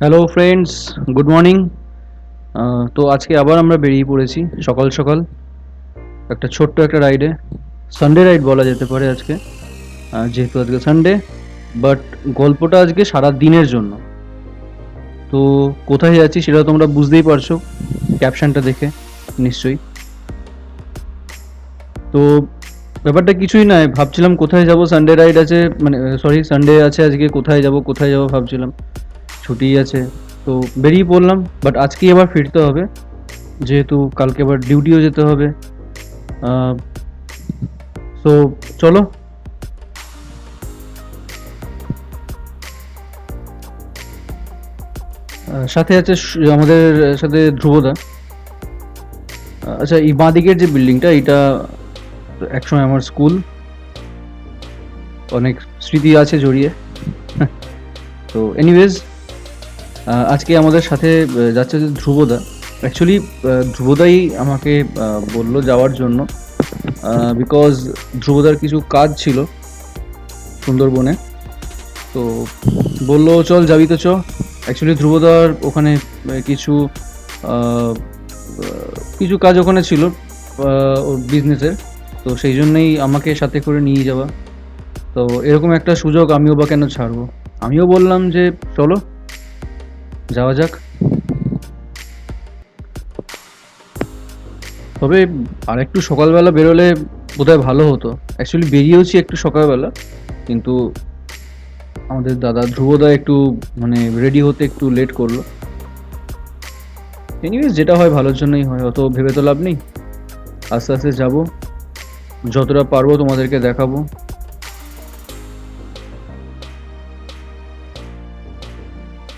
Hello friends, good morning. তো আজকে আবার আমরা বেরিয়ে পড়েছি সকাল সকাল একটা ছোট্ট একটা রাইডে। সানডে রাইড বলা যেতে পারে আজকে, যেহেতু আজকে সানডে। বাট গল্পটা আজকে সারা দিনের জন্য। তো কোথায় যাচ্ছি সেটা তোমরা বুঝতেই পারছো ক্যাপশনটা দেখে নিশ্চয়ই। তো ব্যাপারটা কিছুই নয়, ভাবছিলাম কোথায় যাব, সানডে রাইড আছে, মানে সরি সানডে আছে আজকে, কোথায় যাব ভাবছিলাম, ছুটি আছে। তো বেরিয়ে পড়লাম, বাট আজকেই আবার ফিরতে হবে যেহেতু কালকে আবার ডিউটিও যেতে হবে। সো চলো। সাথে আছে আমাদের সাথে ধ্রুবদা। আচ্ছা, এই বাঁদিকের যে বিল্ডিংটা, এটা একসময় আমার স্কুল, অনেক স্মৃতি আছে জড়িয়ে। তো এনিওয়েজ, আজকে আমাদের সাথে যাচ্ছে যে ধ্রুবদা। অ্যাকচুয়ালি ধ্রুবদাই আমাকে বললো যাওয়ার জন্য, বিকজ ধ্রুবদার কিছু কাজ ছিল সুন্দরবনে। তো বললো চল যাবি তো চ। অ্যাকচুয়ালি ধ্রুবদার ওখানে কিছু আহ, কিছু কাজ ওখানে ছিল ওর বিজনেসের। তো সেই জন্যই আমাকে সাথে করে নিয়ে যাওয়া। তো এরকম একটা সুযোগ আমিও বা কেন ছাড়বো। আমিও বললাম যে চলো যাওয়া যাক। তবে আর একটু সকালবেলা বেরোলে বোধহয় ভালো হতো। অ্যাকচুয়ালি বেরিয়েওছি একটু সকালবেলা, কিন্তু আমাদের দাদা ধ্রুবদা একটু মানে রেডি হতে একটু লেট করলো। এনিওয়েজ, যেটা হয় ভালোর জন্যই হয়, অত ভেবে তো লাভ নেই। আস্তে আস্তে যাবো, যতটা পারবো তোমাদেরকে দেখাবো।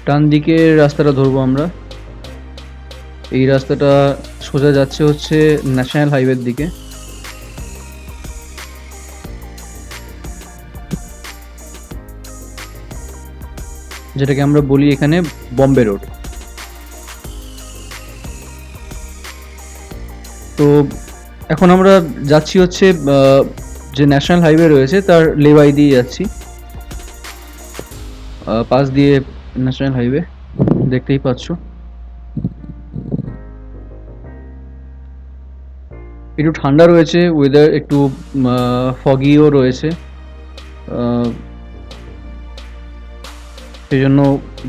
ডান দিকের রাস্তাটা ধরবো আমরা। এই রাস্তাটা সোজা যাচ্ছে হচ্ছে ন্যাশনাল হাইওয়ের দিকে, যেটাকে আমরা বলি এখানে বম্বে রোড। তো এখন আমরা যাচ্ছি হচ্ছে যে ন্যাশনাল হাইওয়ে রয়েছে তার লেবাই দিয়ে যাচ্ছি, পাশ দিয়ে ন্যাশনাল হাইওয়ে দেখতেই পাচ্ছ। একটু ঠান্ডা রয়েছে ওয়েদার, একটু ফগিও রয়েছে। আহ, সেই জন্য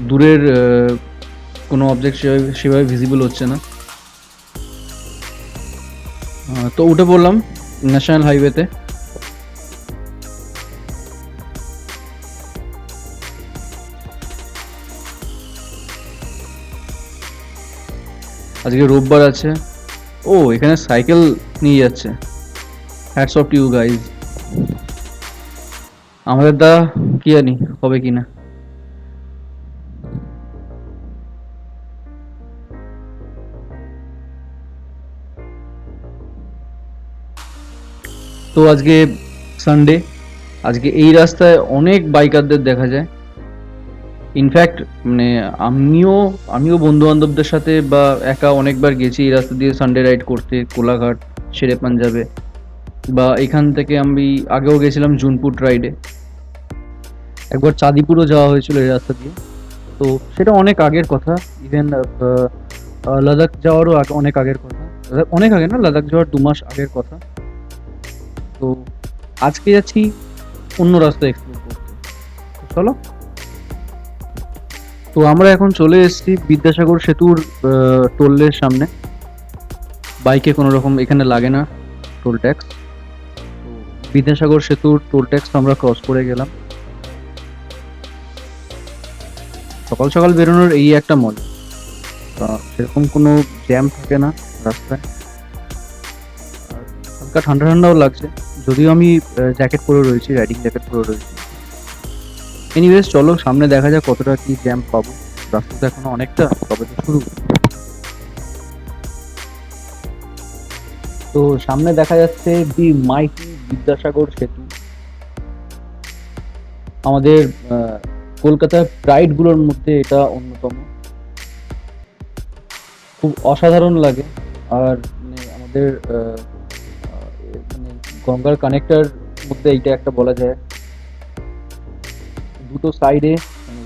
দূরের কোনো অবজেক্ট সেভাবে ভিজিবল হচ্ছে না। তো উঠে পড়লাম ন্যাশনাল হাইওয়েতে। আজকে রোববার আছে। ও, এখানে সাইকেল নিয়ে যাচ্ছে। Hats off to you guys. আমাদের দা কি জানি হবে কিনা। তো আজকে সানডে, আজকে এই রাস্তায় অনেক বাইকারদের দেখা যায়। ইনফ্যাক্ট মানে আমিও আমিও বন্ধু বান্ধবদের সাথে বা একা অনেকবার গেছি এই রাস্তা দিয়ে সানডে রাইড করতে, কোলাঘাট, শেরে পাঞ্জাবে, বা এখান থেকে আমি আগেও গেছিলাম জুনপুট রাইডে। একবার চাঁদিপুরও যাওয়া হয়েছিল এই রাস্তা দিয়ে। তো সেটা অনেক আগের কথা। ইভেন লাদাখ যাওয়ারও অনেক আগের কথা। অনেক আগে না, লাদাখ যাওয়ার 2 মাস আগের কথা। তো আজকে যাচ্ছি অন্য রাস্তা এক্সপ্লোর করতে। তো চলো। তো আমরা এখন চলে এসেছি বিদ্যাসাগর সেতুর টোলের সামনে। বাইকে কোনো রকম এখানে লাগে না টোল ট্যাক্স। তো বিদ্যাসাগর সেতুর টোল ট্যাক্স আমরা ক্রস করে গেলাম। সকাল সকাল বেরোনোর এই একটা মজা, সেরকম কোনো জ্যাম থাকে না রাস্তায়। আর হালকা ঠান্ডা ঠান্ডাও লাগছে, যদিও আমি জ্যাকেট পরে রয়েছি, রাইডিং জ্যাকেট পরে রয়েছি। এনিওয়েজ চলো সামনে দেখা যাক কতটা কি জ্যাম পাবো। রাস্তা তো এখনো অনেকটা, তবে তো শুরু। তো সামনে দেখা যাচ্ছে দি মাইটি বিদ্যাসাগর সেতু। আমাদের কলকাতার প্রাইড গুলোর মধ্যে এটা অন্যতম। খুব অসাধারণ লাগে। আর মানে আমাদের মানে গঙ্গার কানেক্টার মধ্যে এইটা একটা বলা যায়। দুটো সাইডে মানে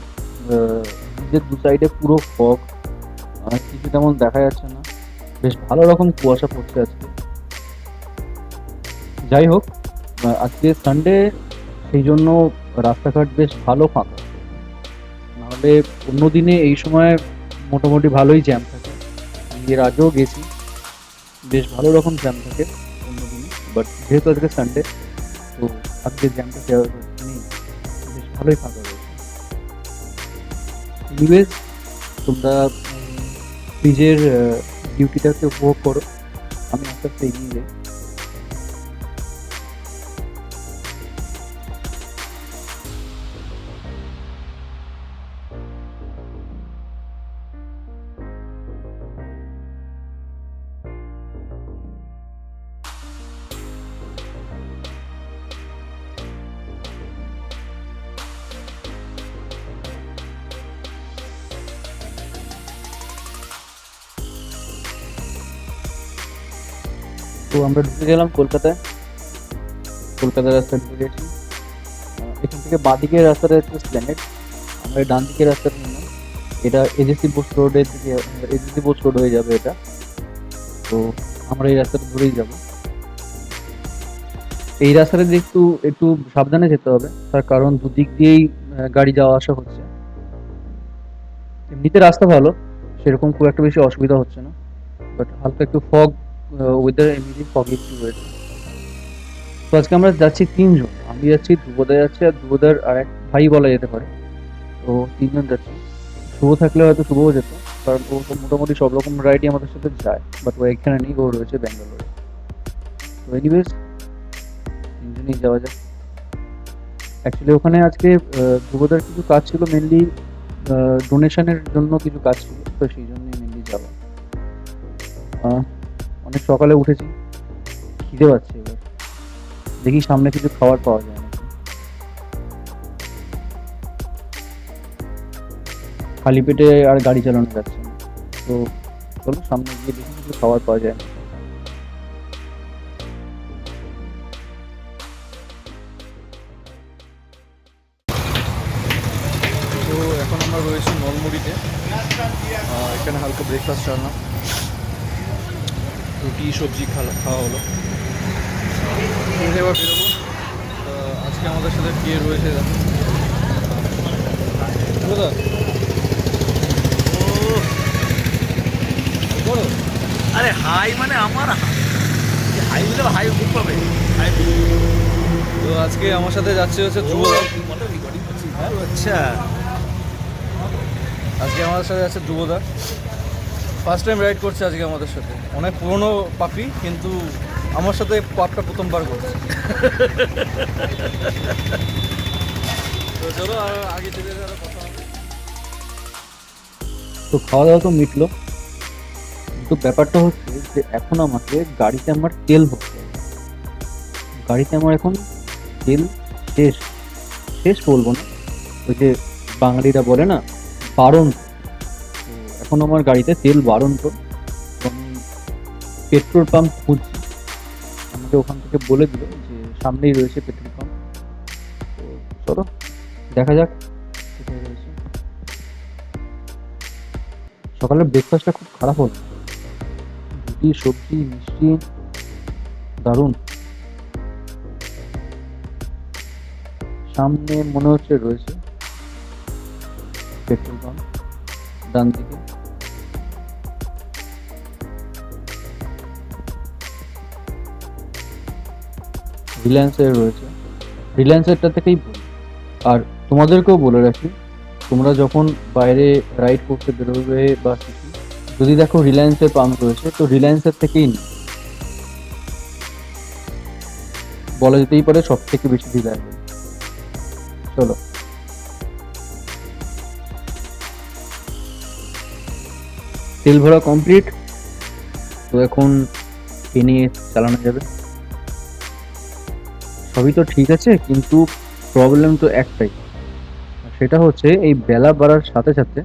ব্রিজের দু সাইডে পুরো ফগ, কিছু তেমন দেখা যাচ্ছে না, বেশ ভালো রকম কুয়াশা পড়ছে আজকে। যাই হোক, আজকে সানডে, সেই জন্য রাস্তাঘাট বেশ ভালো ফাঁকা। নাহলে অন্য দিনে এই সময় মোটামুটি ভালোই জ্যাম থাকে। আমি এর আগেও গেছি, বেশ ভালো রকম জ্যাম থাকে অন্য দিনে, বাট যেহেতু আজকে সানডে, তো আজকে জ্যামটা নেই, বেশ ভালোই ফাঁকা রয়েছে। এনিওয়েজ, তোমরা ব্রিজের ডিউটিটাকে উপভোগ করো, আমি আস্তে আস্তে এগিয়ে যাই। তো আমরা ঢুকে গেলাম কলকাতায়, কলকাতার রাস্তায় ঢুকে গেছি। এখান থেকে বাঁদিকের রাস্তাটা হচ্ছে স্প্ল্যানেড, আমরা ডান দিকের রাস্তাটা নিলাম, এটা এজেসি বোস রোডের দিকে, এজেসি বোস রোড হয়ে যাবে এটা। তো আমরা এই রাস্তাটা ধরেই যাব। এই রাস্তাটা দিয়ে একটু একটু সাবধানে যেতে হবে, তার কারণ দুদিক দিয়েই গাড়ি যাওয়া আসা হচ্ছে। এমনিতে রাস্তা ভালো, সেরকম খুব একটা বেশি অসুবিধা হচ্ছে না, বাট হালকা একটু ফগ, ওয়েদার এমনি ফগি একটু রয়েছে। তো আজকে আমরা যাচ্ছি তিনজন, আমি যাচ্ছি, ধ্রুবদা যাচ্ছে, আর ধ্রুবদার আর এক ভাই বলা যেতে পারে। তো তিনজন যাচ্ছি। শুভ থাকলে হয়তো শুভও যেত, কারণ ও তো মোটামুটি সব রকম রাইডই আমাদের সাথে যায়, বাট ও এখানে নেই, ও রয়েছে ব্যাঙ্গালোরে। তো এনিওয়েজ, তিনজনেই যাওয়া যাক। অ্যাকচুয়ালি ওখানে আজকে ধ্রুবদার কিছু কাজ ছিল, মেনলি ডোনেশনের জন্য কিছু কাজ ছিল, তো সেই জন্যই মেনলি যাওয়া। অনেক সকালে উঠেছি, খিদে পাচ্ছে, এবার দেখি সামনে কিছু খাবার পাওয়া যায় নাকি। খালি পেটে আর গাড়ি চালানো যাচ্ছে না, তো চলো সামনে গিয়ে দেখি কিছু খাবার পাওয়া যায় নাকি। তো এখন আমরা রয়েছি নলমুড়িতে, এখানে হালকা ব্রেকফাস্ট সারলাম, রুটি সবজি খাওয়া হলো। এবার বেরোবো। আজকে আমাদের সাথে কে রয়েছে দেখো, দাদা বলো। আরে হাই মানে আমার হাই বলে হাই খুব পাবে। তো আজকে আমার সাথে যাচ্ছে হচ্ছে ধ্রুব। আচ্ছা, আজকে আমাদের সাথে যাচ্ছে ধ্রুবদা, ফার্স্ট টাইম রাইড করছে আজকে আমাদের সাথে। অনেক পুরনো পাপি, কিন্তু আমার সাথে পাপটা প্রথমবার করছে। তো চলো আর আগে থেকে কথা হবে। তো খাওয়া দাওয়া তো মিটলো, কিন্তু ব্যাপারটা হচ্ছে যে এখন আমাকে গাড়িতে আমার তেল ভরতে হবে। গাড়িতে আমার এখন তেল শেষ, শেষ বলবো না, ওই যে বাঙালিরা বলে না, বারন্ত। তো এখন আমার গাড়িতে তেল বারন্ত, তো আমি পেট্রোল পাম্প খুঁজছি। আমাকে ওখান থেকে বলে দিল যে সামনেই রয়েছে পেট্রোল পাম্প। তো চলো দেখা যাক কোথায় রয়েছে। সকালের ব্রেকফাস্টটা খুব খারাপ হলো, রুটি সবজি মিষ্টি, দারুণ। সামনে মনে হচ্ছে রয়েছে পেট্রোল পাম্প, ডান দিকে। রিলায়েন্সের রয়েছে, রিলায়েন্সেরটা থেকেই বলি। আর তোমাদেরকেও বলে রাখি, তোমরা যখন বাইরে রাইড করতে বেরোবে বা কিছু, যদি দেখো রিলায়েন্সের পাম্প রয়েছে, তো রিলায়েন্সের থেকেই নিই, বলা যেতেই পারে সব থেকে বেশি রিলায়েবল। চলো, তেল ভরা কমপ্লিট, তো এখন এ নিয়ে চালানো যাবে। সবই তো ঠিক আছে, কিন্তু প্রবলেম তো একটাই, আর সেটা হচ্ছে এই বেলা বাড়ার সাথে সাথে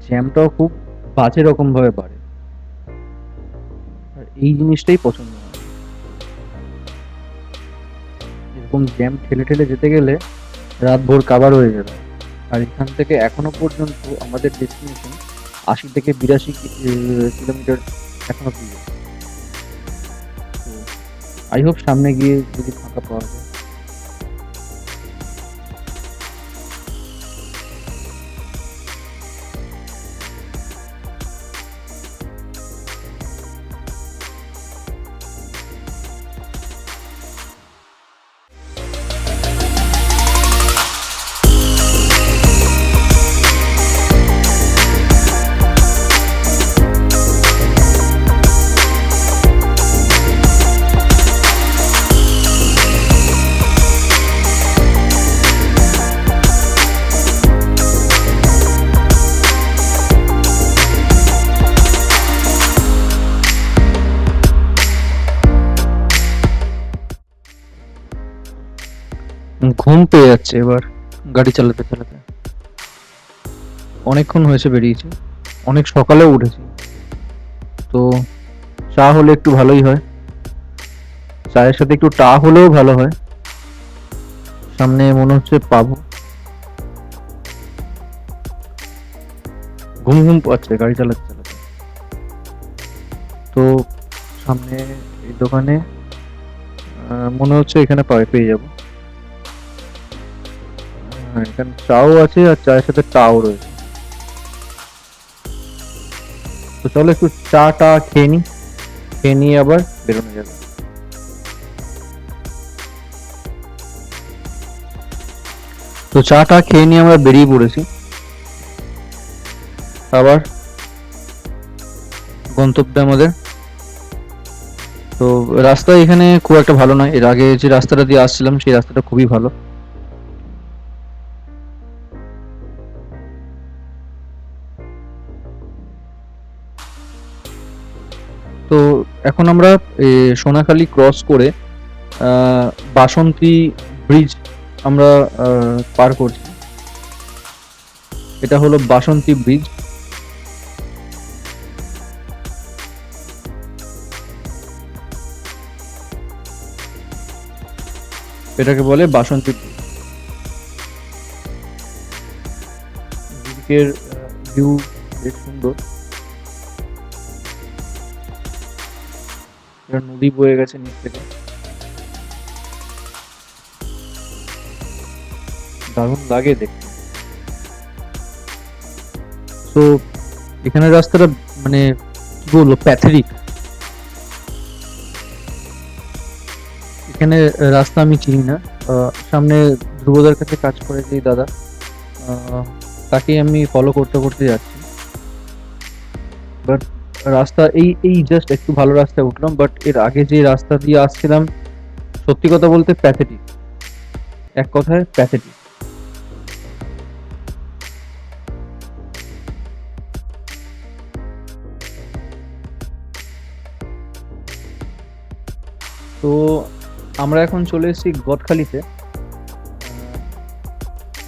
জ্যামটাও খুব বাজে রকম ভাবে বাড়ে, আর এই জিনিসটাই পছন্দ হয় না। এরকম জ্যাম ঠেলে ঠেলে যেতে গেলে রাত ভোর কাবার হয়ে যাবে। আর এখান থেকে এখনো পর্যন্ত আমাদের ডেস্টিনেশন 80 থেকে 82 কিলোমিটার এখনো দূরে। তো আই হোপ সামনে গিয়ে যদি ফাঁকা পাওয়া যায়। ঘুম পেয়ে যাচ্ছে এবার গাড়ি চালাতে চালাতে। অনেকক্ষণ হয়েছে বেরিয়েছি, অনেক সকালেও উঠেছি। তো চা হলে একটু ভালোই হয়, চায়ের সাথে একটু টা হলেও ভালো হয়। সামনে মনে হচ্ছে পাবো। ঘুম ঘুম পাচ্ছে গাড়ি চালাতে চালাতে। তো সামনে এই দোকানে মনে হচ্ছে এখানে পেয়ে যাবো। এখানে চাও আছে আর চায়ের সাথে টাও রয়েছে। তো চলো একটু টা খেয়ে নিয়ে আবার বেরোনো যাবে। তো টা খেয়ে নিয়ে আমরা বেরিয়ে পড়েছি আবার গন্তব্যে আমাদের। তো রাস্তা এখানে খুব একটা ভালো নয়, এর আগে যে রাস্তাটা দিয়ে আসছিলাম সেই রাস্তাটা খুবই ভালো। তো এখন আমরা সোনাখালি ক্রস করে বাসন্তী ব্রিজ আমরা পার করছি। এটা হলো বাসন্তী ব্রিজ। এটাকে বলে বাসন্তী ব্রিজ। দিকের ভিউ বেশ সুন্দর। এটা নদী বয়ে গেছে নিচ থেকে, দারুণ লাগে দেখতে। তো এখানে রাস্তাটা মানে কি বলবো, প্যাথেটিক। এখানে রাস্তা আমি চিনি না। সামনে ধ্রুবদার কাছে কাজ করে যে দাদা, তাকেই আমি ফলো করতে করতে যাচ্ছি। বাট রাস্তা এই জাস্ট একটু ভালো রাস্তায় উঠলাম, বাট এর আগে যে রাস্তা দিয়ে আসছিলাম সত্যি কথা বলতে প্যাথেটিক, এক কথায় প্যাথেটিক। তো আমরা এখন চলে এসেছি গদখালিতে।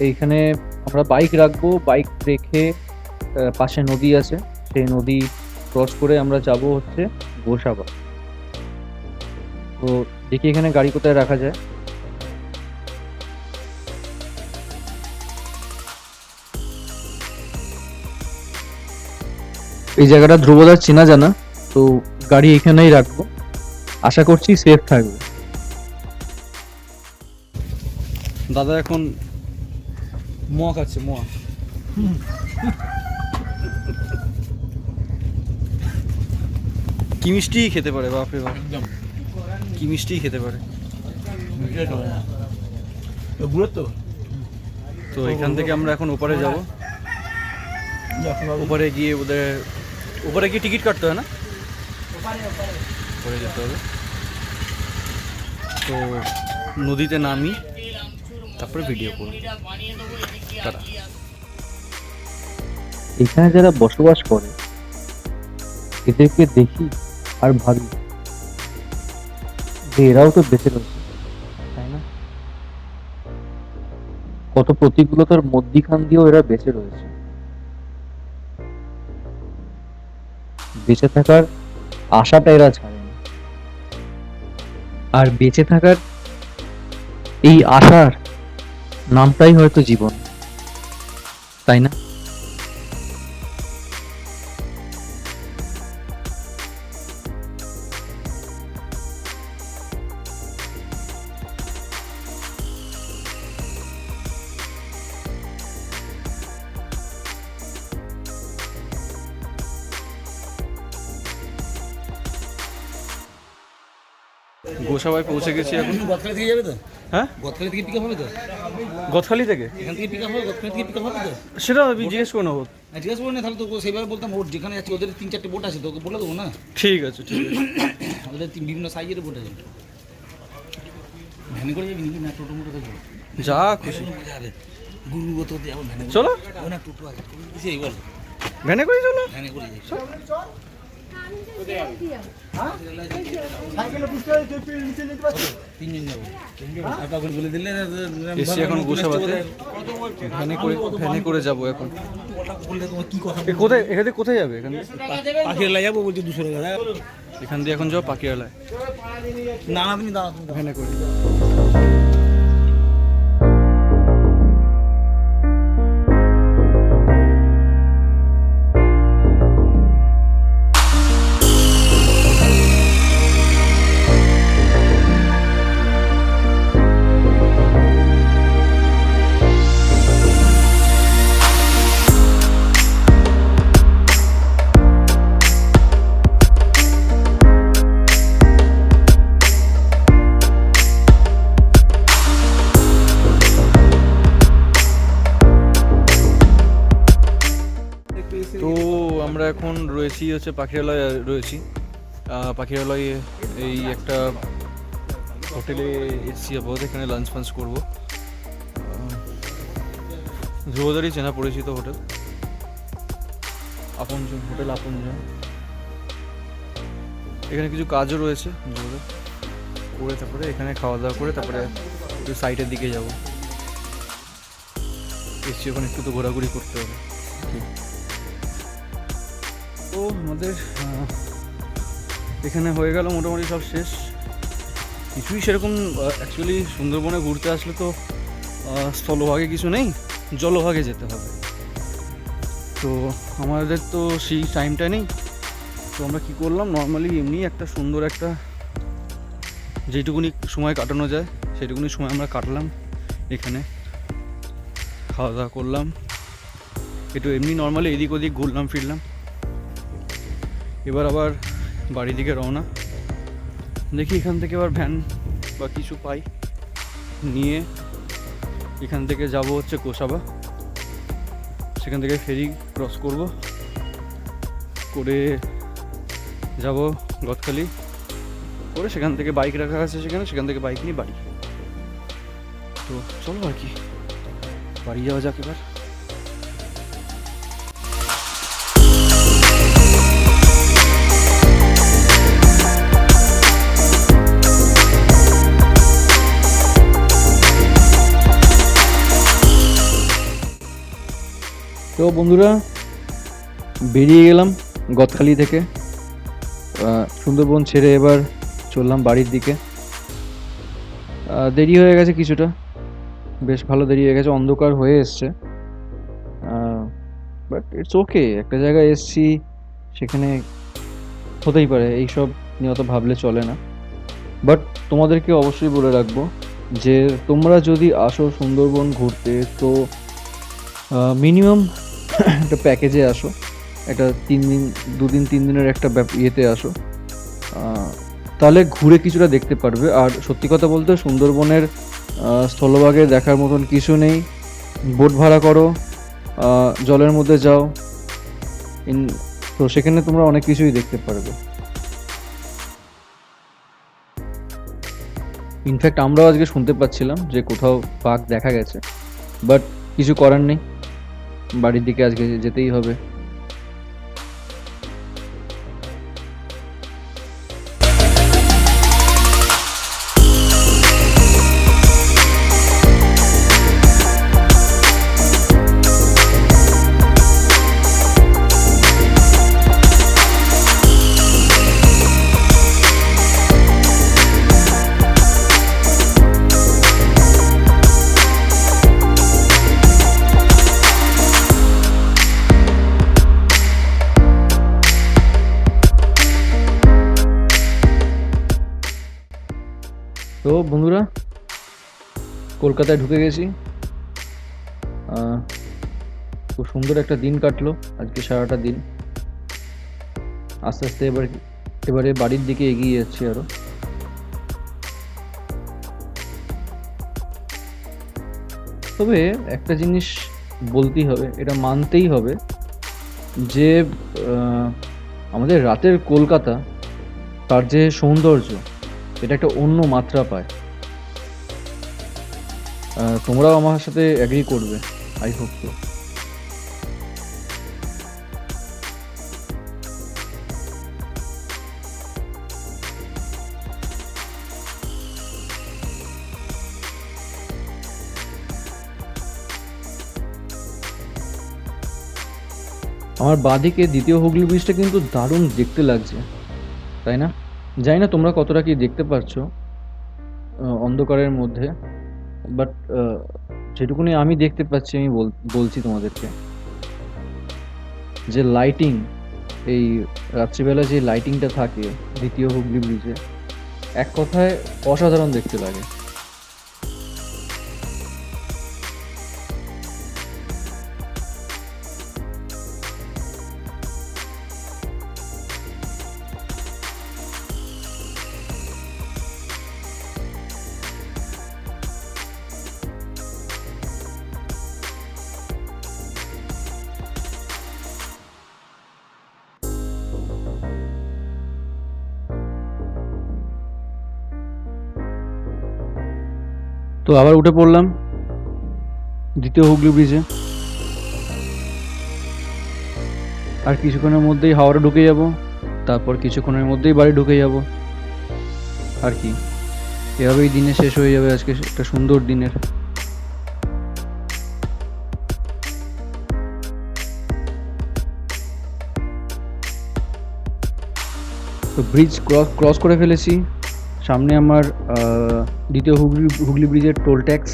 এইখানে আমরা বাইক রাখবো, বাইক রেখে পাশে নদী আছে, সেই নদী ক্রস করে আমরা যাব হচ্ছে গোসাবা। তো দেখি এখানে গাড়ি কোথায় রাখা যায়। এই জায়গাটা ধ্রুবদার চেনা জানা, তো গাড়ি এখানেই রাখবো, আশা করছি সেফ থাকবে। দাদা এখন মোয়া খাচ্ছে, মোয়া। কি মিষ্টি খেতে পারে, বাপরে বাপ, কি মিষ্টি খেতে পারে। তো এখান থেকে আমরা এখন ওপারে যাব। ওপারে গিয়ে ওপারে গিয়ে টিকিট কাটতে হয় না, ওপারে যেতে হবে। তো নদীতে নামি তারপরে ভিডিও করব। এখানে যারা বসবাস করে এদেরকে দেখি আর ভাবি যে এরাও তো বেঁচে রয়েছে, তাই না? কত প্রতিকূলতার মধ্যিখান দিয়েও এরা বেঁচে রয়েছে। বেঁচে থাকার আশাটা এরা ছাড়েনি, আর বেঁচে থাকার এই আশার নামটাই হয়তো জীবন। তাই না? গোসাবায় পৌঁছে গেছি এখন। গতকাল থেকে যাবে তো? হ্যাঁ, গতকাল থেকে পিক আপ হবে তো? গদখালি থেকে এখান থেকে পিক আপ হবে, গতকাল থেকে পিক আপ হবে তো? সেটা আমি জিজ্ঞেস করে নেবো। জিজ্ঞাসা করে না, তাহলে তো সেইভাবে বলতাম ওর যেখানে যাচ্ছে ওদের 3-4টে বোট আছে, তোকে বলে দেবো না? ঠিক আছে, ঠিক আছে। ওদের বিভিন্ন সাইজের বোট আছে। ভ্যানে করে যাবি নাকি না টোটো মোটো যাবো? যা খুশি, গুরু তো যাবো ভ্যানে। চলো। না টোটো আছে, সেই বল ভ্যানে করে চলো। ভ্যানে করে যাই। তিনজন যাবো। আপনার বলে দিলে এসছি এখন গোসাবাতে, ভ্যানে করে যাবো এখন। বললে তোমার কি কথা? কোথায়, এখান থেকে কোথায় যাবে? এখান থেকে পাখির লাই যাবো বলছি 200 টাকা। এখান দিয়ে এখন যাও পাখিরালায়, না না তুমি দাঁড়া, তুমি দাঁড়া। ভ্যানে করে। তো আমরা এখন রয়েছি হচ্ছে পাখিরালয় রয়েছি। পাখিরালয়ে এই একটা হোটেলে এসছি আপাতত, এখানে লাঞ্চ ফাঞ্চ করবো। ধ্রুবদারই চেনা পরিচিত হোটেল, আপনজন হোটেল আপনজন। এখানে কিছু কাজও রয়েছে করে, তারপরে এখানে খাওয়া দাওয়া করে তারপরে একটু সাইটের দিকে যাব। এসছি ওখানে একটু তো ঘোরাঘুরি করতে হবে। তো আমাদের এখানে হয়ে গেল মোটামুটি সব শেষ। কিছুই সেরকম অ্যাকচুয়ালি সুন্দরবনে ঘুরতে আসলে তো স্থলভাগে কিছু নেই, জলভাগে যেতে হবে। তো আমাদের তো সেই টাইমটা নেই। তো আমরা কী করলাম, নর্মালি এমনি একটা সুন্দর একটা যেটুকুনি সময় কাটানো যায় সেটুকুনি সময় আমরা কাটলাম এখানে, খাওয়া দাওয়া করলাম, একটু এমনি নর্মালি এদিক ওদিক ঘুরলাম ফিরলাম। এবার আবার বাড়ির দিকে রওনা। দেখি এখান থেকে আবার ভ্যান বা কিছু পাই নিয়ে এখান থেকে যাব হচ্ছে গোসাবা। সেখান থেকে ফেরি ক্রস করব, করে যাব গদখালি, করে সেখান থেকে বাইক রাখা আছে সেখান থেকে বাইক নিয়ে বাড়ি। তো চলো আর কি, বাড়ি যাওয়া যাক এবার। তো বন্ধুরা, বেরিয়ে গেলাম গদখালি থেকে, সুন্দরবন ছেড়ে এবার চললাম বাড়ির দিকে। দেরি হয়ে গেছে কিছুটা, বেশ ভালো দেরি হয়ে গেছে, অন্ধকার হয়ে এসছে। বাট ইটস ওকে, একটা জায়গায় এসছি, সেখানে হতেই পারে, এইসব নিয়ে অত ভাবলে চলে না। বাট তোমাদেরকে অবশ্যই বলে রাখবো যে তোমরা যদি আসো সুন্দরবন ঘুরতে, তো মিনিমাম একটা প্যাকেজে আসো, একটা 2-3 দিনের একটা ইয়েতে আসো, তাহলে ঘুরে কিছুটা দেখতে পারবে। আর সত্যি কথা বলতে সুন্দরবনের স্থলভাগে দেখার মতন কিছু নেই। বোট ভাড়া করো, জলের মধ্যে যাও, তো সেখানে তোমরা অনেক কিছুই দেখতে পারবে। ইনফ্যাক্ট আমরাও আজকে শুনতে পাচ্ছিলাম যে কোথাও বাঘ দেখা গেছে, বাট কিছু করার নেই, বাড়ির দিকে আজকে যেতেই হবে। তো বন্ধুরা, কলকাতায় ঢুকে গেছি। খুব সুন্দর একটা দিন কাটলো আজকে, সারাটা দিন। আস্তে আস্তে এবারে বাড়ির দিকে এগিয়ে যাচ্ছি আরো। তবে একটা জিনিস বলতেই হবে, এটা মানতেই হবে যে আমাদের রাতের কলকাতা, তার যে সৌন্দর্য, এটা একটা অন্য মাত্রা পায়। তোমরাও আমার সাথে অ্যাগ্রি করবে, আই হোপ তো। আমার বাঁদিকে দ্বিতীয় হুগলি ব্রিজটা কিন্তু দারুণ দেখতে লাগছে, তাই না? জানি না তোমরা কতটা কি দেখতে পাচ্ছ অন্ধকারের মধ্যে, বাট যেটুকুনি আমি দেখতে পাচ্ছি আমি বলছি তোমাদেরকে, যে লাইটিং, এই রাত্রিবেলা যে লাইটিংটা থাকে দ্বিতীয় হুগলি ব্রিজে, এক কথায় অসাধারণ দেখতে লাগে। তো আবার উঠে পড়লাম দ্বিতীয় হুগলি ব্রিজে। আর কিছুক্ষণের মধ্যেই হাওড়া ঢুকে যাব, তারপর কিছুক্ষণের মধ্যেই বাড়ি ঢুকে যাব। আর কি, এভাবেই দিনে শেষ হয়ে যাবে আজকে একটা সুন্দর দিনের। তো ব্রিজ ক্রস করে ফেলেছি। সামনে আমার দ্বিতীয় হুগলি ব্রিজের টোল ট্যাক্স।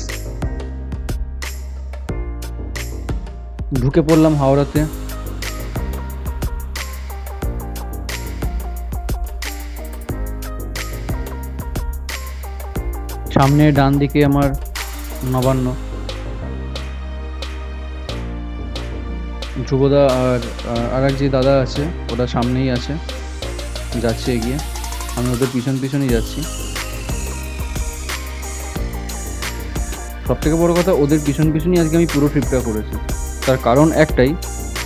ঢুকে পড়লাম হাওড়াতে। সামনে ডান দিকে আমার নবান্ন। ধ্রুবদা আর এক যে দাদা আছে, ওটা সামনেই আছে, যাচ্ছে এগিয়ে। আমি ওদের পিছনই যাচ্ছি। সব থেকে বড় কথা, ওদের পিছনই আজকে আমি পুরো ট্রিপটা করেছি। তার কারণ একটাই,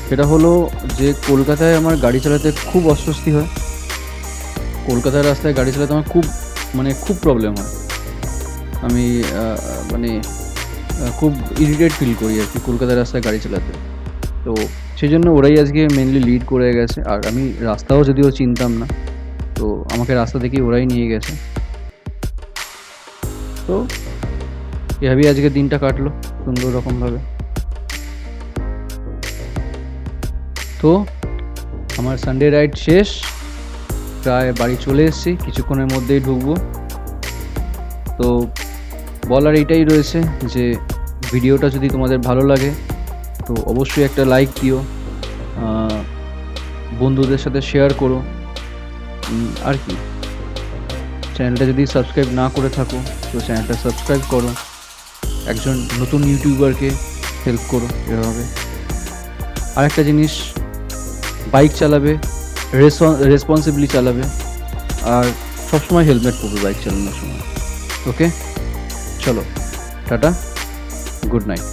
সেটা হলো যে কলকাতায় আমার গাড়ি চালাতে খুব অস্বস্তি হয়। কলকাতার রাস্তায় গাড়ি চালাতে আমার খুব প্রবলেম হয়। আমি খুব ইরিটেট ফিল করি আর কি কলকাতার রাস্তায় গাড়ি চালাতে। তো সেই জন্য ওরাই আজকে মেনলি লিড করে গেছে। আর আমি রাস্তাও যদিও চিনতাম না, তো আমাকে রাস্তা দেখেই ওরাই নিয়ে গেছে। তো এভাবেই আজকে দিনটা কাটলো সুন্দর রকমভাবে। তো আমার সানডে রাইড শেষ, প্রায় বাড়ি চলে এসেছি, কিছুক্ষণের মধ্যেই ঢুকবো। তো বলার এইটাই রয়েছে যে ভিডিওটা যদি তোমাদের ভালো লাগে তো অবশ্যই একটা লাইক দিও, বন্ধুদের সাথে শেয়ার করো। আর কি, চ্যানেলটা যদি সাবস্ক্রাইব না করে থাকো তো চ্যানেলটা সাবস্ক্রাইব করো। একজন নতুন ইউটিউবারকে হেল্প করো এভাবে। আর একটা জিনিস, বাইক চালাবে রেসপন্সিবলি চালাবে, আর সবসময় হেলমেট পরবে বাইক চালানোর সময়। ওকে, চলো টাটা, গুড নাইট।